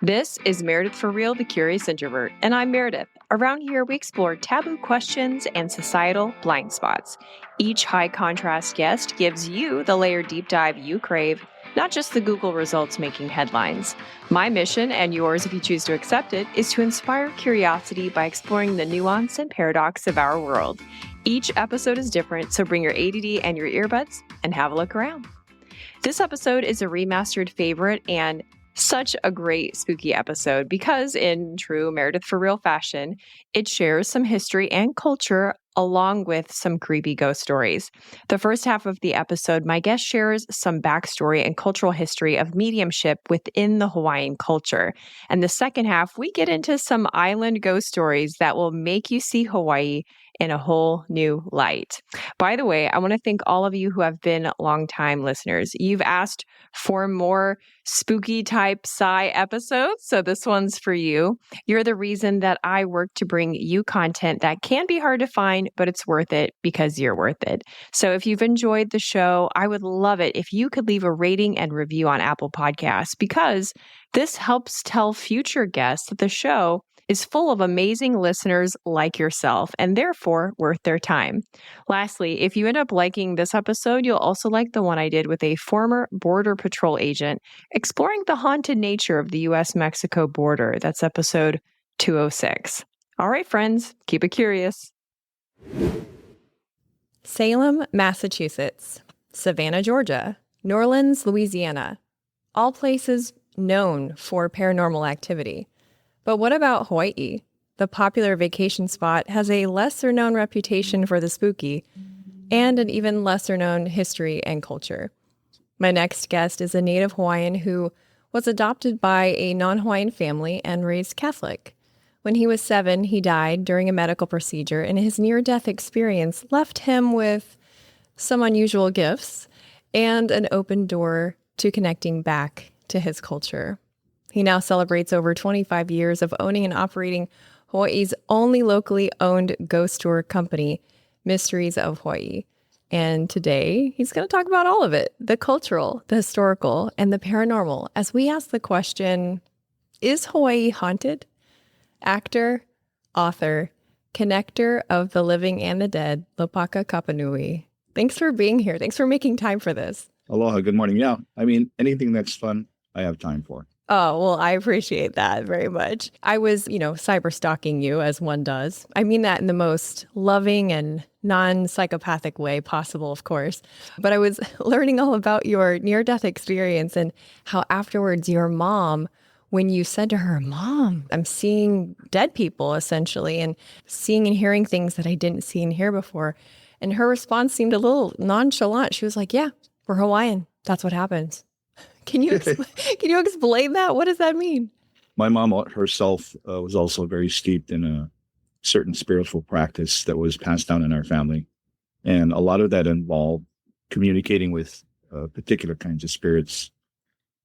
This is Meredith for Real, the Curious Introvert, and I'm Meredith. Around here, we explore taboo questions and societal blind spots. Each high contrast guest gives you the layered deep dive you crave, not just the Google results making headlines. My mission, and yours if you choose to accept it, is to inspire curiosity by exploring the nuance and paradox of our world. Each episode is different, so bring your ADD and your earbuds and have a look around. This episode is a remastered favorite and such a great spooky episode because, in true Meredith for Real fashion, it shares some history and culture along with some creepy ghost stories. The first half of the episode, my guest shares some backstory and cultural history of mediumship within the Hawaiian culture. And the second half, we get into some island ghost stories that will make you see Hawaii in a whole new light. By the way, I want to thank all of you who have been longtime listeners. You've asked for more spooky type sci episodes, so this one's for you. You're the reason that I work to bring you content that can be hard to find, but it's worth it because you're worth it. So if you've enjoyed the show, I would love it if you could leave a rating and review on Apple Podcasts, because this helps tell future guests that the show is full of amazing listeners like yourself and therefore worth their time. Lastly, if you end up liking this episode, you'll also like the one I did with a former Border Patrol agent exploring the haunted nature of the U.S.-Mexico border. That's episode 206. All right, friends, keep it curious. Salem, Massachusetts, Savannah, Georgia, New Orleans, Louisiana, all places known for paranormal activity. But what about Hawaii? The popular vacation spot has a lesser-known reputation for the spooky and an even lesser-known history and culture. My next guest is a native Hawaiian who was adopted by a non-Hawaiian family and raised Catholic. When he was 7, he died during a medical procedure, and his near-death experience left him with some unusual gifts and an open door to connecting back to his culture. He now celebrates over 25 years of owning and operating Hawaii's only locally owned ghost tour company, Mysteries of Hawaii. And today, he's going to talk about all of it, the cultural, the historical, and the paranormal, as we ask the question, is Hawaii haunted? Actor, author, connector of the living and the dead, Lopaka Kapanui. Thanks for being here. Thanks for making time for this. Aloha, good morning. Yeah, I mean, anything that's fun, I have time for. Oh, well, I appreciate that very much. I was, cyber stalking you as one does. I mean that in the most loving and non-psychopathic way possible, of course. But I was learning all about your near-death experience and how afterwards your mom, when you said to her, "Mom, I'm seeing dead people," essentially, and seeing and hearing things that I didn't see and hear before. And her response seemed a little nonchalant. She was like, "Yeah, we're Hawaiian. That's what happens." Can you explain that? What does that mean? My mom herself was also very steeped in a certain spiritual practice that was passed down in our family. And a lot of that involved communicating with particular kinds of spirits,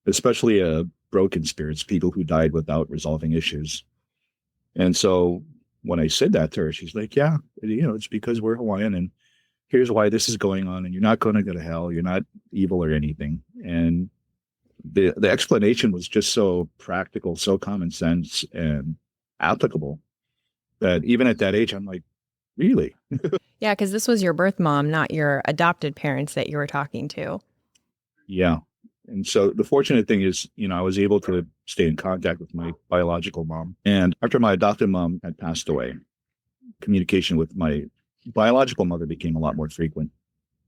especially broken spirits, people who died without resolving issues. And so when I said that to her, she's like, "Yeah, it's because we're Hawaiian and here's why this is going on. And you're not going to go to hell. You're not evil or anything." And the explanation was just so practical, so common sense and applicable that even at that age, I'm like, really? Yeah, because this was your birth mom, not your adopted parents that you were talking to. Yeah. And so the fortunate thing is, I was able to stay in contact with my biological mom. And after my adopted mom had passed away, communication with my biological mother became a lot more frequent.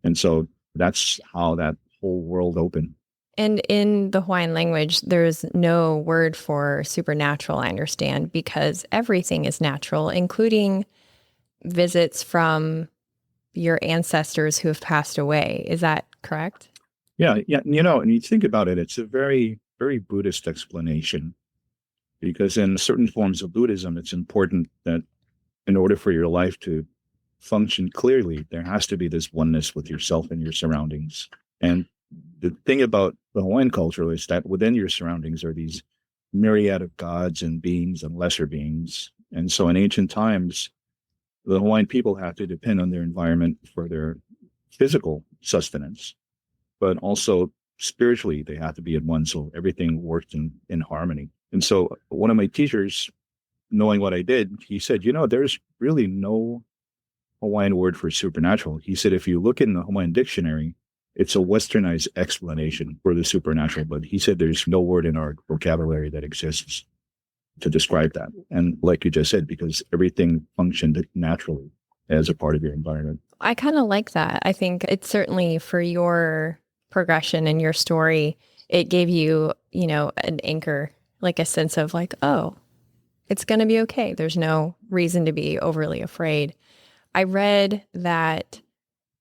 And so that's how that whole world opened. And in the Hawaiian language, there's no word for supernatural, I understand, because everything is natural, including visits from your ancestors who have passed away. Is that correct? Yeah. And you think about it, it's a very, very Buddhist explanation, because in certain forms of Buddhism, it's important that in order for your life to function clearly, there has to be this oneness with yourself and your surroundings. And the thing about the Hawaiian culture is that within your surroundings are these myriad of gods and beings and lesser beings. And so in ancient times, the Hawaiian people had to depend on their environment for their physical sustenance, but also spiritually, they had to be at one. So everything worked in harmony. And so one of my teachers, knowing what I did, he said, there's really no Hawaiian word for supernatural. He said, if you look in the Hawaiian dictionary, it's a westernized explanation for the supernatural. But he said there's no word in our vocabulary that exists to describe that. And like you just said, because everything functioned naturally as a part of your environment. I kind of like that. I think it's certainly for your progression and your story, it gave you, an anchor, like a sense of like, oh, it's going to be okay. There's no reason to be overly afraid. I read that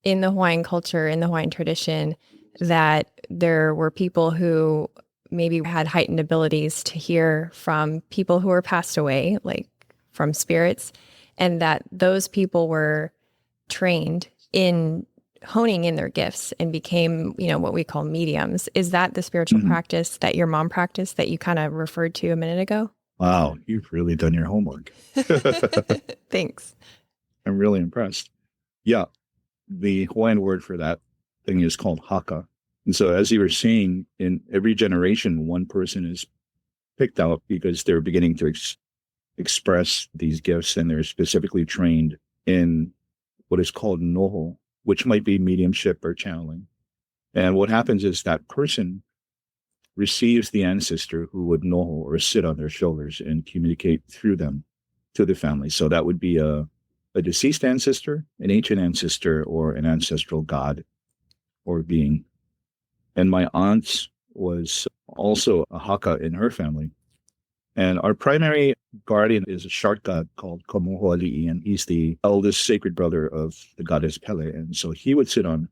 in the Hawaiian culture, in the Hawaiian tradition, that there were people who maybe had heightened abilities to hear from people who were passed away, like from spirits, and that those people were trained in honing in their gifts and became, what we call mediums. Is that the spiritual practice that your mom practiced that you kind of referred to a minute ago? Wow, you've really done your homework. Thanks. I'm really impressed. Yeah, the Hawaiian word for that thing is called haka. And so as you were saying, in every generation, one person is picked out because they're beginning to express these gifts, and they're specifically trained in what is called noho, which might be mediumship or channeling. And what happens is that person receives the ancestor who would noho or sit on their shoulders and communicate through them to the family. So that would be a deceased ancestor, an ancient ancestor, or an ancestral god or being. And my aunt was also a haka in her family. And our primary guardian is a shark god called Komohoali'i, and he's the eldest sacred brother of the goddess Pele. And so he would sit on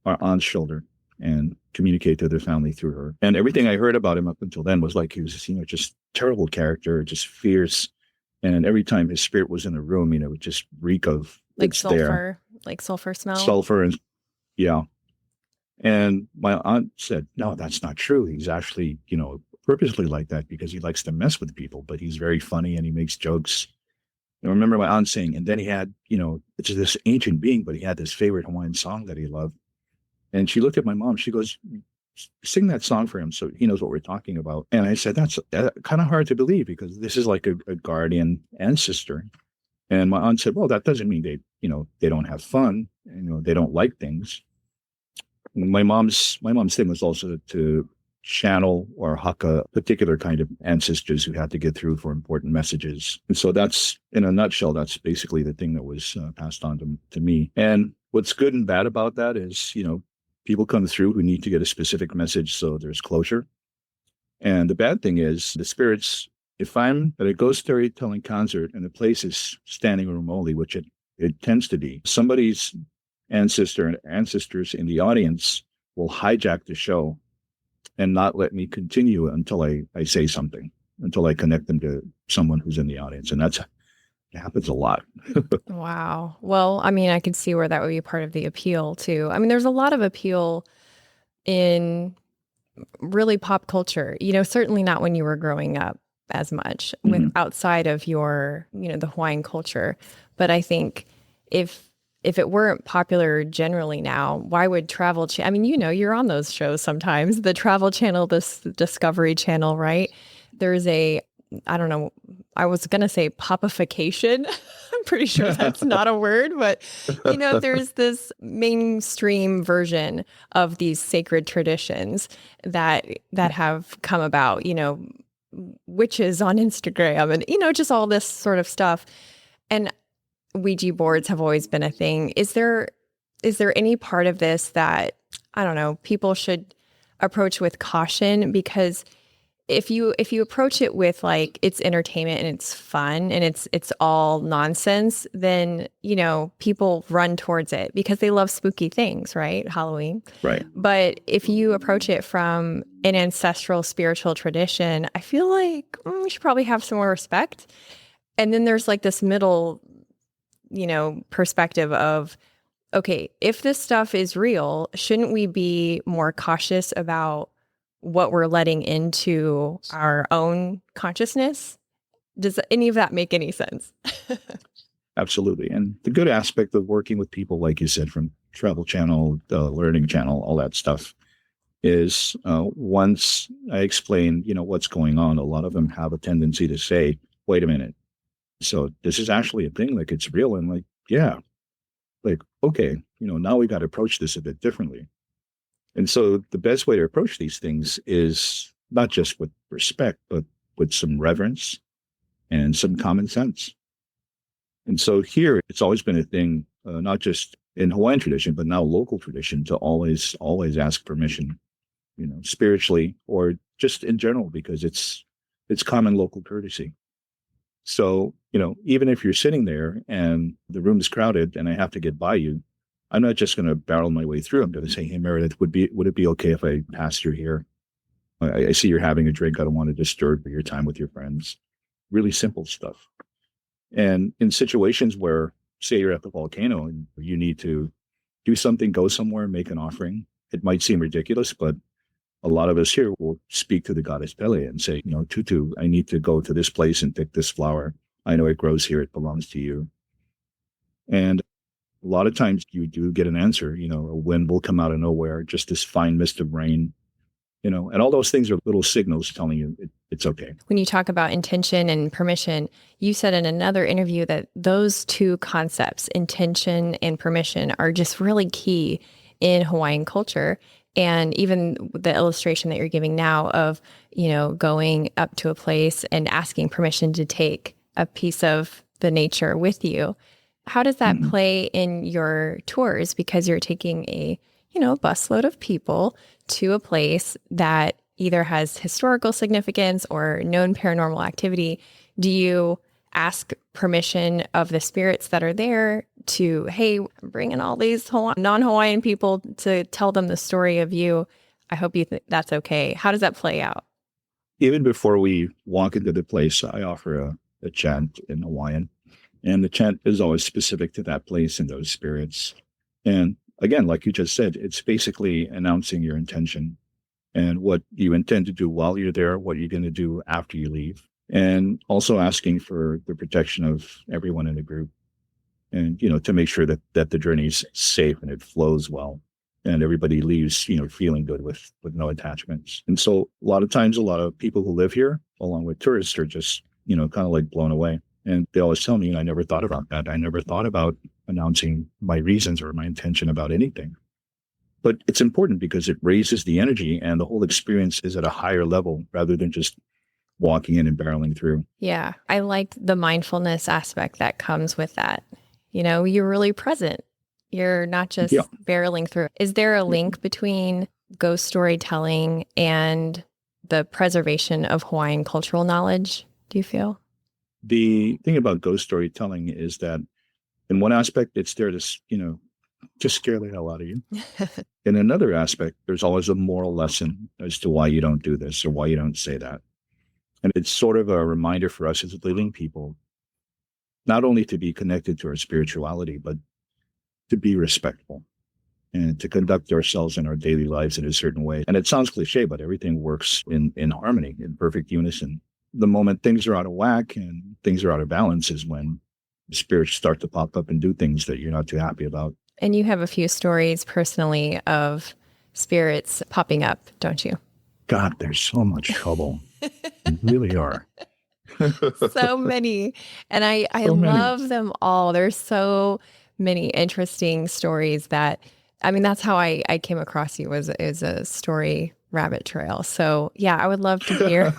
our aunt's shoulder and communicate to the family through her. And everything I heard about him up until then was like he was, just terrible character, just fierce. And every time his spirit was in the room, it would just reek of like sulfur, like sulfur smell. Sulfur, and yeah. And my aunt said, no, that's not true. He's actually, purposely like that because he likes to mess with people, but he's very funny and he makes jokes. I remember my aunt saying, and then he had, it's this ancient being, but he had this favorite Hawaiian song that he loved. And she looked at my mom. She goes, sing that song for him so he knows what we're talking about. And I said, that's kind of hard to believe because this is like a guardian ancestor. And my aunt said, well, that doesn't mean they don't have fun and, they don't like things. My mom's thing was also to channel or haka particular kind of ancestors who had to get through for important messages. And so that's, in a nutshell, that's basically the thing that was passed on to me. And what's good and bad about that is, people come through who need to get a specific message, so there's closure. And the bad thing is the spirits, if I'm at a ghost storytelling concert and the place is standing room only, which it tends to be, somebody's ancestor and ancestors in the audience will hijack the show and not let me continue until I say something, until I connect them to someone who's in the audience. And it happens a lot. Wow. Well, I could see where that would be part of the appeal too. There's a lot of appeal in really pop culture, certainly not when you were growing up as much with outside of your, the Hawaiian culture. But I think if it weren't popular generally now, why would Travel Channel, you're on those shows sometimes, the Travel Channel, this Discovery Channel, right? There's I don't know, I was going to say popification. I'm pretty sure that's not a word, but, there's this mainstream version of these sacred traditions that have come about, witches on Instagram and, just all this sort of stuff. And Ouija boards have always been a thing. Is there any part of this that, I don't know, people should approach with caution? Because if you approach it with like it's entertainment and it's fun and it's all nonsense, then people run towards it because they love spooky things, right? Halloween. Right. But if you approach it from an ancestral spiritual tradition, I feel like we should probably have some more respect. And then there's like this middle perspective of, okay, if this stuff is real, shouldn't we be more cautious about what we're letting into our own consciousness? Does any of that make any sense? Absolutely. And the good aspect of working with people, like you said, from Travel Channel, Learning Channel, all that stuff, is once I explain, what's going on, a lot of them have a tendency to say, wait a minute. So this is actually a thing, like it's real. And like, yeah, like, okay, now we got to approach this a bit differently. And so the best way to approach these things is not just with respect, but with some reverence and some common sense. And so here, it's always been a thing, not just in Hawaiian tradition, but now local tradition, to always ask permission, spiritually or just in general, because it's common local courtesy. So, even if you're sitting there and the room is crowded and I have to get by you, I'm not just going to barrel my way through. I'm going to say, hey, Meredith, would it be okay if I pass through here? I see you're having a drink. I don't want to disturb your time with your friends. Really simple stuff. And in situations where, say you're at the volcano and you need to do something, go somewhere, make an offering, it might seem ridiculous, but a lot of us here will speak to the goddess Pele and say, Tutu, I need to go to this place and pick this flower. I know it grows here. It belongs to you. And a lot of times you do get an answer, a wind will come out of nowhere, just this fine mist of rain, and all those things are little signals telling you it's okay. When you talk about intention and permission, you said in another interview that those two concepts, intention and permission, are just really key in Hawaiian culture. And even the illustration that you're giving now of, going up to a place and asking permission to take a piece of the nature with you. How does that play in your tours? Because you're taking a, busload of people to a place that either has historical significance or known paranormal activity. Do you ask permission of the spirits that are there to, hey, I'm bringing all these non-Hawaiian people to tell them the story of you? I hope you think that's okay. How does that play out? Even before we walk into the place, I offer a chant in Hawaiian. And the chant is always specific to that place and those spirits. And again, like you just said, it's basically announcing your intention and what you intend to do while you're there, what you're going to do after you leave, and also asking for the protection of everyone in the group. And, to make sure that the journey's safe and it flows well and everybody leaves, feeling good with no attachments. And so a lot of times, a lot of people who live here, along with tourists, are just, kind of like blown away. And they always tell me, I never thought about that. I never thought about announcing my reasons or my intention about anything. But it's important because it raises the energy and the whole experience is at a higher level rather than just walking in and barreling through. Yeah, I like the mindfulness aspect that comes with that. You're really present. You're not just barreling through. Is there a link between ghost storytelling and the preservation of Hawaiian cultural knowledge, do you feel? The thing about ghost storytelling is that in one aspect, it's there to, just scare the hell out of you. In another aspect, there's always a moral lesson as to why you don't do this or why you don't say that. And it's sort of a reminder for us as living people, not only to be connected to our spirituality, but to be respectful and to conduct ourselves in our daily lives in a certain way. And it sounds cliche, but everything works in harmony, in perfect unison. The moment things are out of whack and things are out of balance is when spirits start to pop up and do things that you're not too happy about. And you have a few stories personally of spirits popping up, don't you? God, there's so much trouble. They really are. So many. And I love them all. There's so many interesting stories that's how I came across you is a story rabbit trail. So yeah, I would love to hear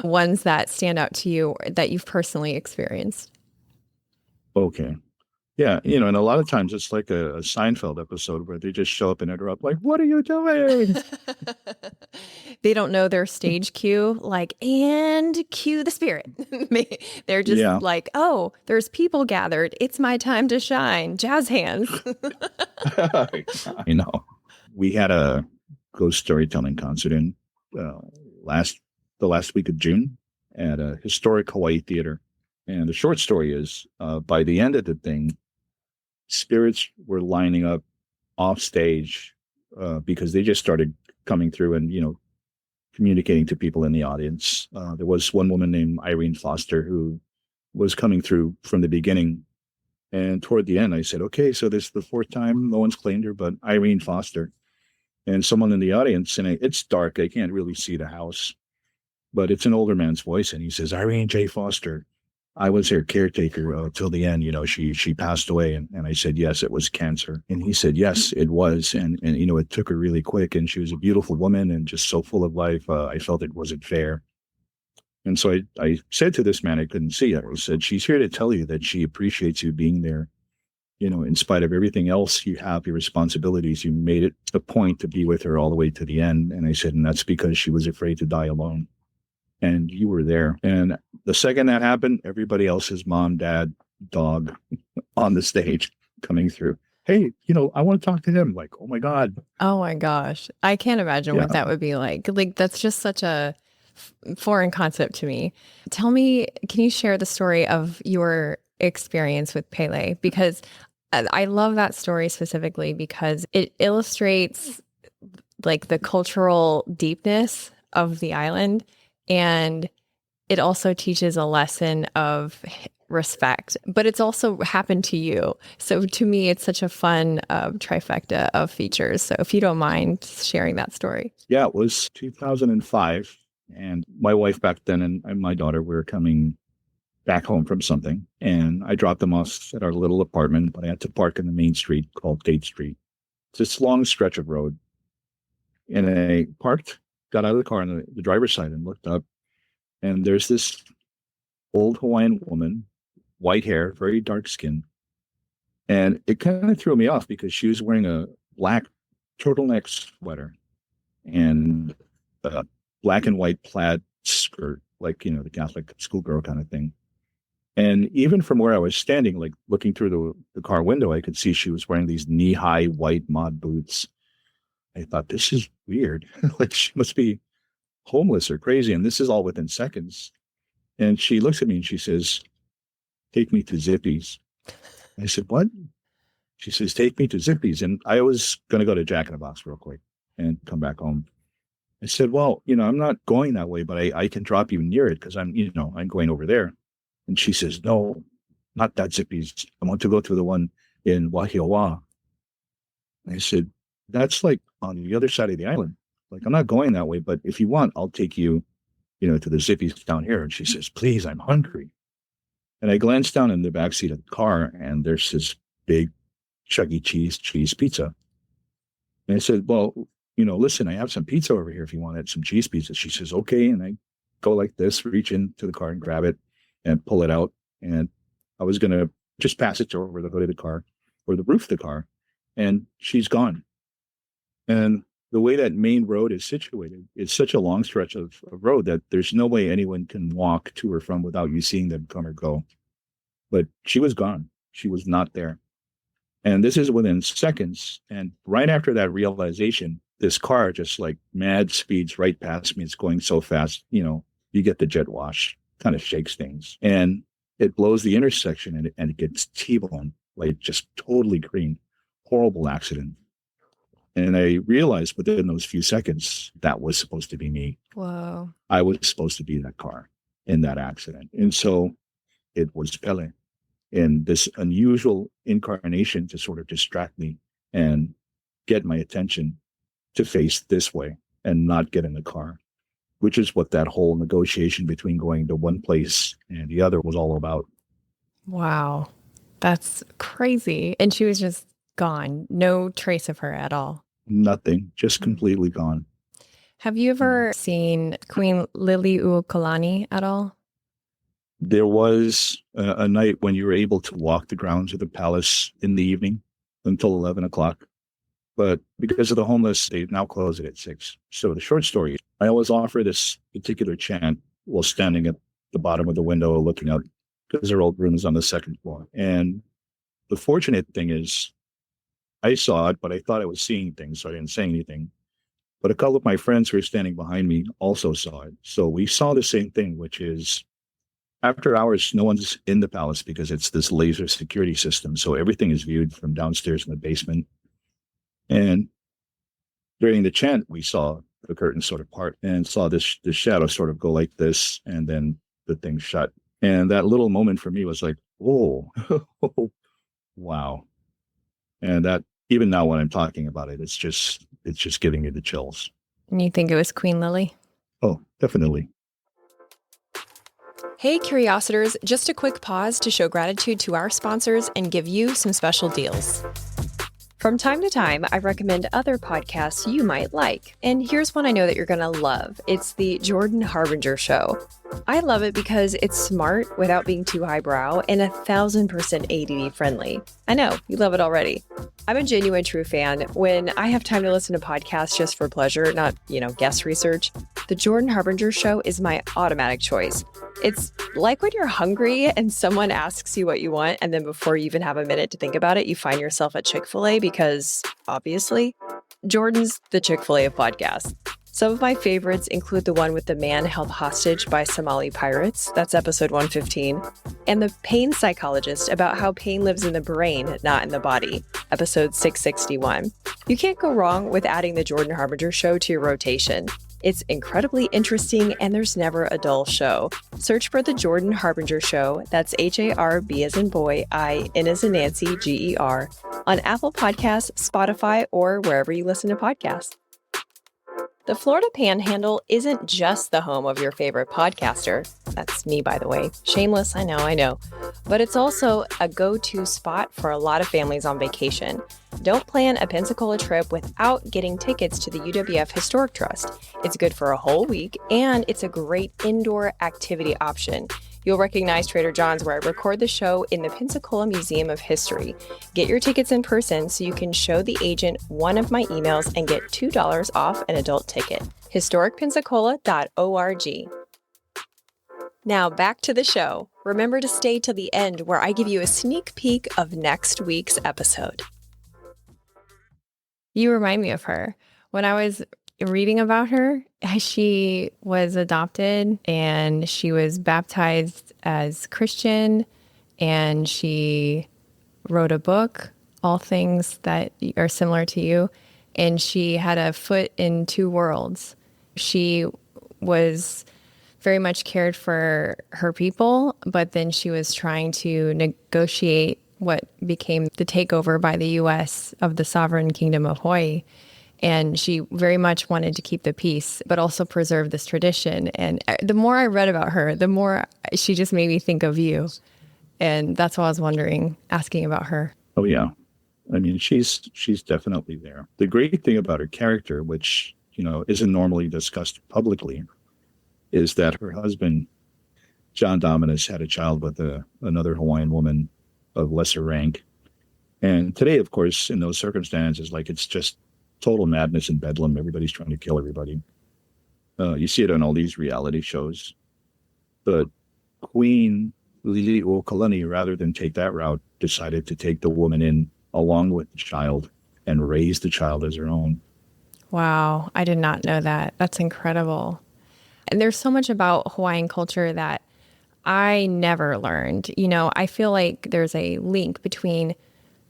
ones that stand out to you that you've personally experienced. Okay. Yeah. And a lot of times it's like a Seinfeld episode where they just show up and interrupt, like, what are you doing? They don't know their stage cue, like, and cue the spirit. They're just like, oh, there's people gathered. It's my time to shine. Jazz hands. I know. We had a ghost storytelling concert in the last week of June at a historic Hawaii theater. And the short story is, by the end of the thing, spirits were lining up off stage because they just started coming through and, communicating to people in the audience. There was one woman named Irene Foster who was coming through from the beginning. And toward the end, I said, okay, so this is the fourth time. No one's claimed her, but Irene Foster. And someone in the audience, and it's dark, I can't really see the house, but it's an older man's voice, and he says, Irene J. Foster, I was her caretaker till the end. She passed away. And I said, yes, it was cancer. And he said, yes, it was. And it took her really quick. And she was a beautiful woman and just so full of life. I felt it wasn't fair. And so I said to this man, I couldn't see her. I said, she's here to tell you that she appreciates you being there. In spite of everything else you have, your responsibilities, you made it a point to be with her all the way to the end. And I said, and that's because she was afraid to die alone. And you were there. And the second that happened, everybody else's mom, dad, dog on the stage coming through. Hey, I want to talk to him. Like, oh my God. Oh my gosh. I can't imagine what that would be like. Like, that's just such a foreign concept to me. Tell me, can you share the story of your experience with Pele? Because I love that story specifically because it illustrates like the cultural deepness of the island. And it also teaches a lesson of respect, but it's also happened to you. So to me, it's such a fun trifecta of features. So if you don't mind sharing that story. Yeah, it was 2005. And my wife back then and my daughter were coming back home from something. And I dropped them off at our little apartment, but I had to park in the main street called Date Street. It's this long stretch of road. And I parked, got out of the car on the driver's side and looked up. And there's this old Hawaiian woman, white hair, very dark skin. And it kind of threw me off because she was wearing a black turtleneck sweater and a black and white plaid skirt, like, the Catholic schoolgirl kind of thing. And even from where I was standing, like looking through the car window, I could see she was wearing these knee-high white mod boots. I thought, this is weird. Like, she must be homeless or crazy. And this is all within seconds. And she looks at me and she says, take me to Zippy's. I said, what? She says, take me to Zippy's. And I was going to go to Jack in the Box real quick and come back home. I said, well, I'm not going that way, but I can drop you near it because I'm going over there. And she says, no, not that Zippy's. I want to go to the one in Wahiawa. I said, that's like on the other side of the island. Like, I'm not going that way, but if you want, I'll take you, to the Zippy's down here. And she says, please, I'm hungry. And I glanced down in the backseat of the car and there's this big Chuck E. Cheese pizza. And I said, well, listen, I have some pizza over here if you want some cheese pizza. She says, okay. And I go like this, reach into the car and grab it and pull it out. And I was going to just pass it to her over the hood of the car or the roof of the car. And she's gone. And the way that main road is situated, it's such a long stretch of road that there's no way anyone can walk to or from without you seeing them come or go. But she was gone. She was not there. And this is within seconds. And right after that realization, this car just like mad speeds right past me. It's going so fast, you get the jet wash, kind of shakes things. And it blows the intersection and it gets T-boned, like just totally green. Horrible accident. And I realized within those few seconds, that was supposed to be me. Whoa. I was supposed to be that car in that accident. And so it was Pele in this unusual incarnation to sort of distract me and get my attention to face this way and not get in the car, which is what that whole negotiation between going to one place and the other was all about. Wow. That's crazy. And she was just gone. No trace of her at all. Nothing. Just completely gone. Have you ever seen Queen Liliuokalani at all? There was a night when you were able to walk the grounds of the palace in the evening until 11 o'clock. But because of the homeless, they now close it at 6. So the short story, I always offer this particular chant while standing at the bottom of the window looking out because their old room is on the second floor. And the fortunate thing is I saw it, but I thought I was seeing things, so I didn't say anything. But a couple of my friends who were standing behind me also saw it. So we saw the same thing, which is after hours, no one's in the palace because it's this laser security system. So everything is viewed from downstairs in the basement. And during the chant, we saw the curtain sort of part and saw this shadow sort of go like this, and then the thing shut. And that little moment for me was like, oh, wow. And that even now when I'm talking about it, it's just it's just giving me the chills. And you think it was Queen Lily? Oh, definitely. Hey, Curiositors, just a quick pause to show gratitude to our sponsors and give you some special deals. From time to time, I recommend other podcasts you might like. And here's one I know that you're going to love. It's the Jordan Harbinger Show. I love it because it's smart without being too highbrow and 1,000% ADD friendly. I know, you love it already. I'm a genuine true fan. When I have time to listen to podcasts just for pleasure, not, guest research, the Jordan Harbinger Show is my automatic choice. It's like when you're hungry and someone asks you what you want, and then before you even have a minute to think about it, you find yourself at Chick-fil-A because, obviously, Jordan's the Chick-fil-A of podcasts. Some of my favorites include the one with the man held hostage by Somali pirates, that's episode 115, and the pain psychologist about how pain lives in the brain, not in the body, episode 661. You can't go wrong with adding the Jordan Harbinger Show to your rotation. It's incredibly interesting, and there's never a dull show. Search for The Jordan Harbinger Show, that's HARB as in boy, IN as in Nancy, GER, on Apple Podcasts, Spotify, or wherever you listen to podcasts. The Florida Panhandle isn't just the home of your favorite podcaster. That's me, by the way. Shameless, I know. But it's also a go-to spot for a lot of families on vacation. Don't plan a Pensacola trip without getting tickets to the UWF Historic Trust. It's good for a whole week, and it's a great indoor activity option. You'll recognize Trader John's, where I record the show, in the Pensacola Museum of History. Get your tickets in person so you can show the agent one of my emails and get $2 off an adult ticket. historicpensacola.org. Now back to the show. Remember to stay till the end, where I give you a sneak peek of next week's episode. You remind me of her. When I was reading about her, she was adopted and she was baptized as Christian, and she wrote a book, All Things That Are Similar to You, and she had a foot in two worlds. She was very much cared for her people, but then she was trying to negotiate what became the takeover by the U.S. of the sovereign kingdom of Hawaii. And she very much wanted to keep the peace, but also preserve this tradition. And the more I read about her, the more she just made me think of you. And that's why I was asking about her. Oh, yeah. I mean, she's definitely there. The great thing about her character, which, isn't normally discussed publicly, is that her husband, John Dominus, had a child with another Hawaiian woman of lesser rank. And today, of course, in those circumstances, it's just total madness and bedlam. Everybody's trying to kill everybody. You see it on all these reality shows. But Queen Liliuokalani, rather than take that route, decided to take the woman in along with the child and raise the child as her own. Wow, I did not know that. That's incredible. And there's so much about Hawaiian culture that I never learned. I feel like there's a link between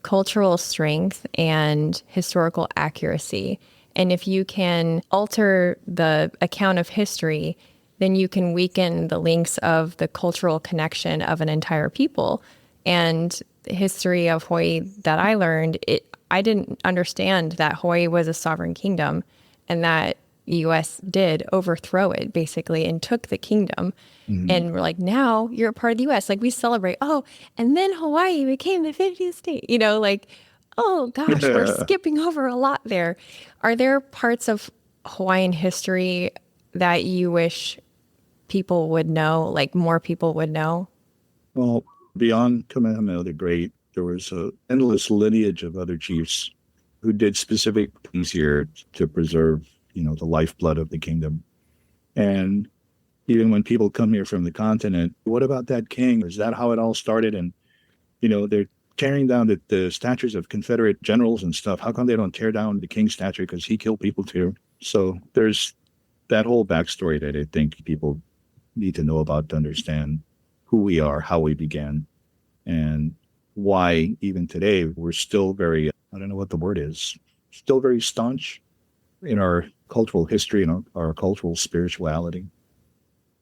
cultural strength and historical accuracy. And if you can alter the account of history, then you can weaken the links of the cultural connection of an entire people. And the history of Hawaii that I learned, I didn't understand that Hawaii was a sovereign kingdom and that the U.S. did overthrow it, basically, and took the kingdom. Mm-hmm. And we're like, now you're a part of the U.S. We celebrate, and then Hawaii became the 50th state. Oh, gosh, we're skipping over a lot there. Are there parts of Hawaiian history that you wish people would know, more people would know? Well, beyond Kamehameha the Great, there was an endless lineage of other chiefs who did specific things here to preserve the lifeblood of the kingdom. And even when people come here from the continent, what about that king? Is that how it all started? And, they're tearing down the statues of Confederate generals and stuff. How come they don't tear down the king's statue? Because he killed people too. So there's that whole backstory that I think people need to know about to understand who we are, how we began, and why even today we're still very, I don't know what the word is, still very staunch in our cultural history and our cultural spirituality.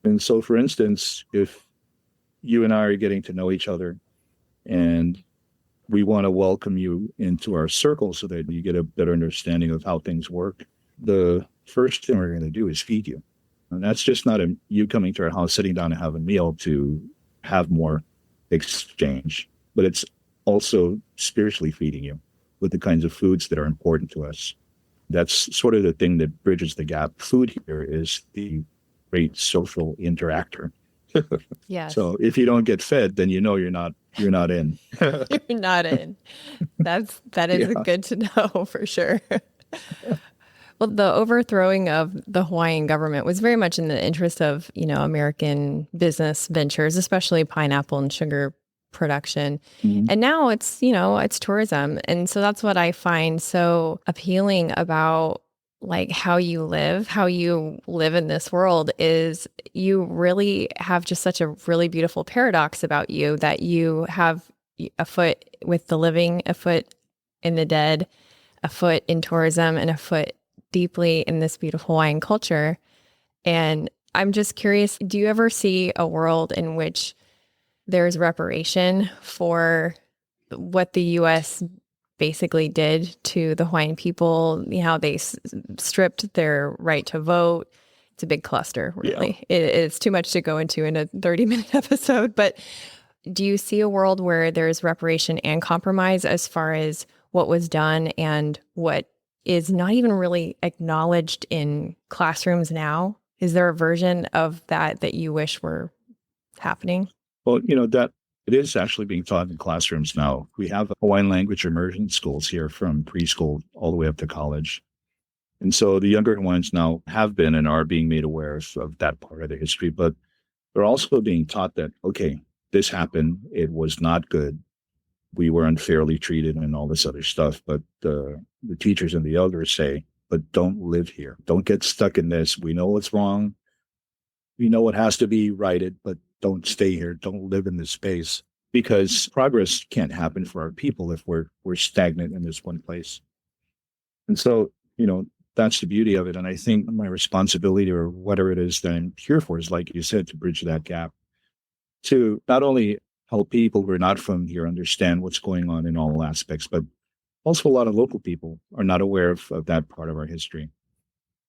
And so, for instance, if you and I are getting to know each other and we want to welcome you into our circle so that you get a better understanding of how things work. The first thing we're going to do is feed you. And that's just not you coming to our house, sitting down and have a meal to have more exchange, but it's also spiritually feeding you with the kinds of foods that are important to us. That's sort of the thing that bridges the gap. Food here is the great social interactor. Yes. So if you don't get fed, then you know you're not in. You're not in. That is good to know for sure. Well, the overthrowing of the Hawaiian government was very much in the interest of, American business ventures, especially pineapple and sugar production. Mm-hmm. And now it's, it's tourism. And so that's what I find so appealing about like how you live in this world is you really have just such a really beautiful paradox about you that you have a foot with the living, a foot in the dead, a foot in tourism, and a foot deeply in this beautiful Hawaiian culture. And I'm just curious, do you ever see a world in which there's reparation for what the U.S. basically did to the Hawaiian people, how they stripped their right to vote? It's a big cluster, really. Yeah. It's too much to go into in a 30-minute episode. But do you see a world where there's reparation and compromise as far as what was done and what is not even really acknowledged in classrooms now? Is there a version of that you wish were happening? Well, that it is actually being taught in classrooms now. We have Hawaiian language immersion schools here from preschool all the way up to college. And so the younger Hawaiians now have been and are being made aware of that part of the history, but they're also being taught that, okay, this happened. It was not good. We were unfairly treated and all this other stuff. But the teachers and the elders say, but don't live here. Don't get stuck in this. We know what's wrong. We know what has to be righted, but don't stay here. Don't live in this space, because progress can't happen for our people if we're stagnant in this one place. And so, that's the beauty of it. And I think my responsibility, or whatever it is that I'm here for, is, like you said, to bridge that gap, to not only help people who are not from here understand what's going on in all aspects, but also a lot of local people are not aware of that part of our history.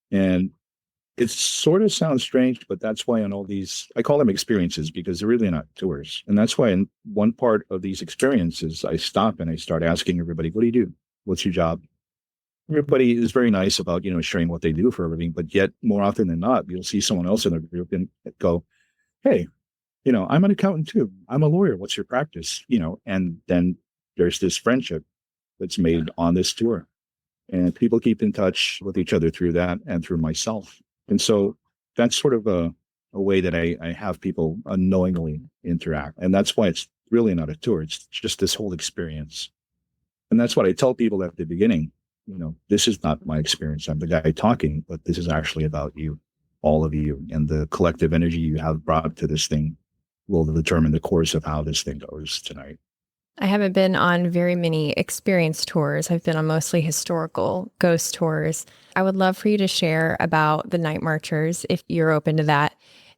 And it sort of sounds strange, but that's why on all these, I call them experiences because they're really not tours. And that's why in one part of these experiences, I stop and I start asking everybody, what do you do? What's your job? Everybody is very nice about, sharing what they do for a living, but yet more often than not, you'll see someone else in the group and go, hey, I'm an accountant too. I'm a lawyer. What's your practice? And then there's this friendship that's made on this tour. And people keep in touch with each other through that and through myself. And so that's sort of a way that I have people unknowingly interact. And that's why it's really not a tour. It's just this whole experience. And that's what I tell people at the beginning. This is not my experience. I'm the guy talking, but this is actually about you, all of you, and the collective energy you have brought to this thing will determine the course of how this thing goes tonight. I haven't been on very many experience tours. I've been on mostly historical ghost tours. I would love for you to share about the Night Marchers if you're open to that.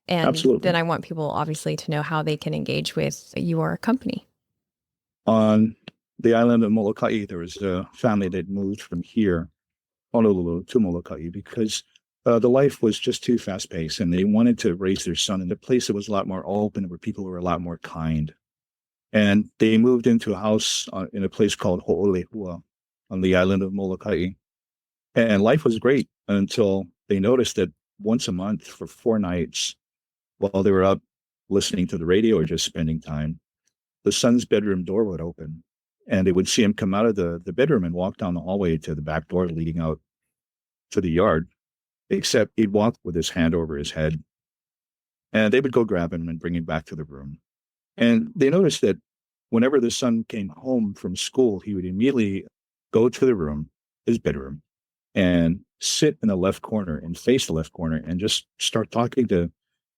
And Absolutely. Then I want people obviously to know how they can engage with your company. On the island of Molokai, there was a family that moved from here, Honolulu, to Molokai because the life was just too fast-paced, and they wanted to raise their son in a place that was a lot more open, where people were a lot more kind. And they moved into a house in a place called Ho'olehua on the island of Molokai. And life was great until they noticed that once a month for 4 nights, while they were up listening to the radio or just spending time, the son's bedroom door would open. And they would see him come out of the bedroom and walk down the hallway to the back door leading out to the yard, except he'd walk with his hand over his head. And they would go grab him and bring him back to the room. And they noticed that whenever the son came home from school, he would immediately go to the room, his bedroom, and sit in the left corner and face the left corner and just start talking to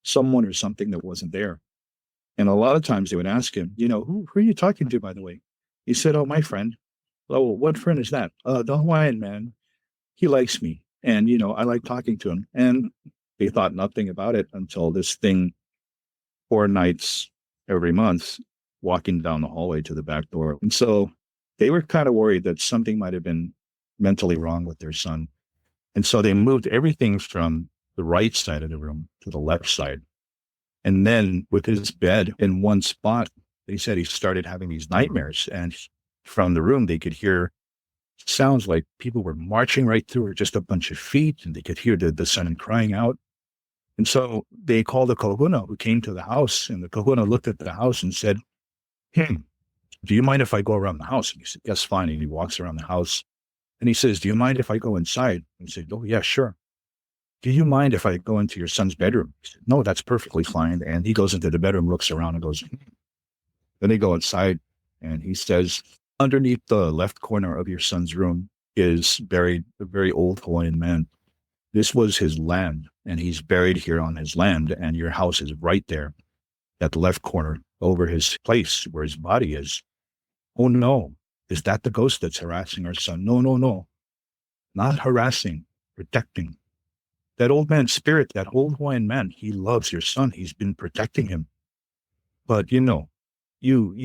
someone or something that wasn't there. And a lot of times they would ask him, who are you talking to, by the way? He said, oh, my friend. Oh, what friend is that? The Hawaiian man. He likes me. And, I like talking to him. And they thought nothing about it until this thing, 4 nights every month, walking down the hallway to the back door. And so they were kind of worried that something might have been mentally wrong with their son. And so they moved everything from the right side of the room to the left side. And then with his bed in one spot, they said he started having these nightmares. And from the room, they could hear sounds like people were marching right through or just a bunch of feet. And they could hear the son crying out. And so they called the kahuna who came to the house. And the kahuna looked at the house and said, do you mind if I go around the house? And he said, yes, fine. And he walks around the house. And he says, do you mind if I go inside? And he said, oh, yeah, sure. Do you mind if I go into your son's bedroom? He said, no, that's perfectly fine. And he goes into the bedroom, looks around and goes, Then they go inside and he says, underneath the left corner of your son's room is buried a very old Hawaiian man. This was his land and he's buried here on his land and your house is right there at the left corner over his place where his body is. Oh no, is that the ghost that's harassing our son? No, no, no, not harassing, protecting. That old man's spirit, that old Hawaiian man, he loves your son. He's been protecting him. But you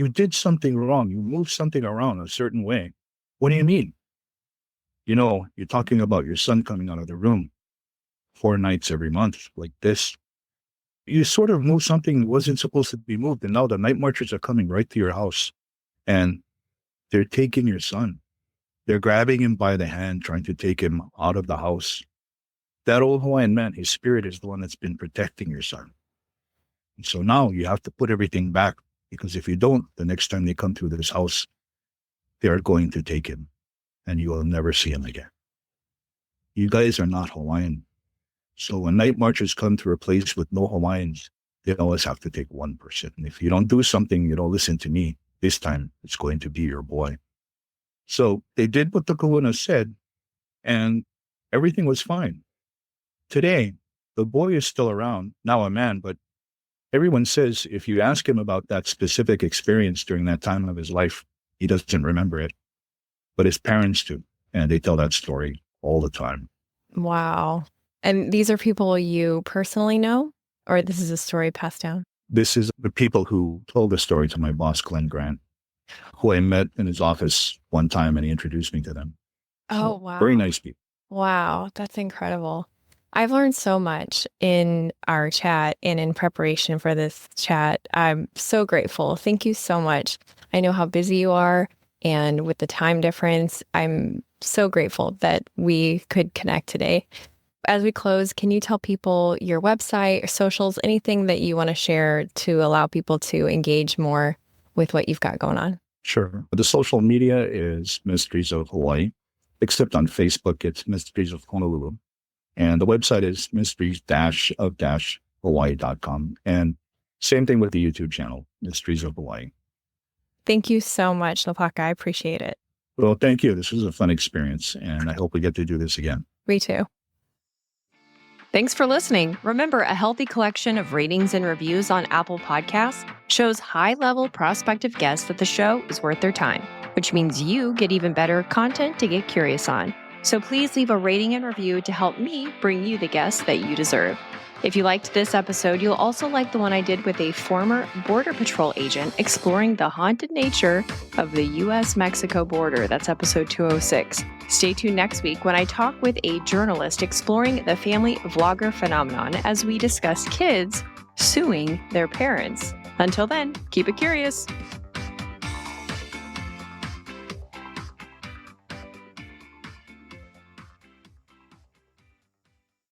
did something wrong. You moved something around a certain way. What do you mean? You're talking about your son coming out of the room 4 nights every month like this. You sort of moved something that wasn't supposed to be moved. And now the night marchers are coming right to your house and they're taking your son. They're grabbing him by the hand, trying to take him out of the house. That old Hawaiian man, his spirit is the one that's been protecting your son. And so now you have to put everything back because if you don't, the next time they come to this house, they are going to take him and you will never see him again. You guys are not Hawaiian. So when night marchers come to a place with no Hawaiians, they always have to take one person. And if you don't do something, you don't listen to me, this time it's going to be your boy. So they did what the kahuna said and everything was fine. Today, the boy is still around, now a man, but everyone says if you ask him about that specific experience during that time of his life, he doesn't remember it. But his parents do, and they tell that story all the time. Wow. And these are people you personally know, or this is a story passed down? This is the people who told the story to my boss, Glenn Grant, who I met in his office one time, and he introduced me to them. Oh, wow. Very nice people. Wow, that's incredible. I've learned so much in our chat and in preparation for this chat. I'm so grateful. Thank you so much. I know how busy you are, and with the time difference, I'm so grateful that we could connect today. As we close, can you tell people your website, or socials, anything that you want to share to allow people to engage more with what you've got going on? Sure. The social media is Mysteries of Hawaii, except on Facebook, it's Mysteries of Honolulu. And the website is mysteries-of-hawaii.com. And same thing with the YouTube channel, Mysteries of Hawaii. Thank you so much, Lopaka. I appreciate it. Well, thank you. This was a fun experience, and I hope we get to do this again. Me too. Thanks for listening. Remember, a healthy collection of ratings and reviews on Apple Podcasts shows high-level prospective guests that the show is worth their time, which means you get even better content to get curious on. So please leave a rating and review to help me bring you the guests that you deserve. If you liked this episode, you'll also like the one I did with a former Border Patrol agent exploring the haunted nature of the U.S.-Mexico border. That's episode 206. Stay tuned next week when I talk with a journalist exploring the family vlogger phenomenon as we discuss kids suing their parents. Until then, keep it curious.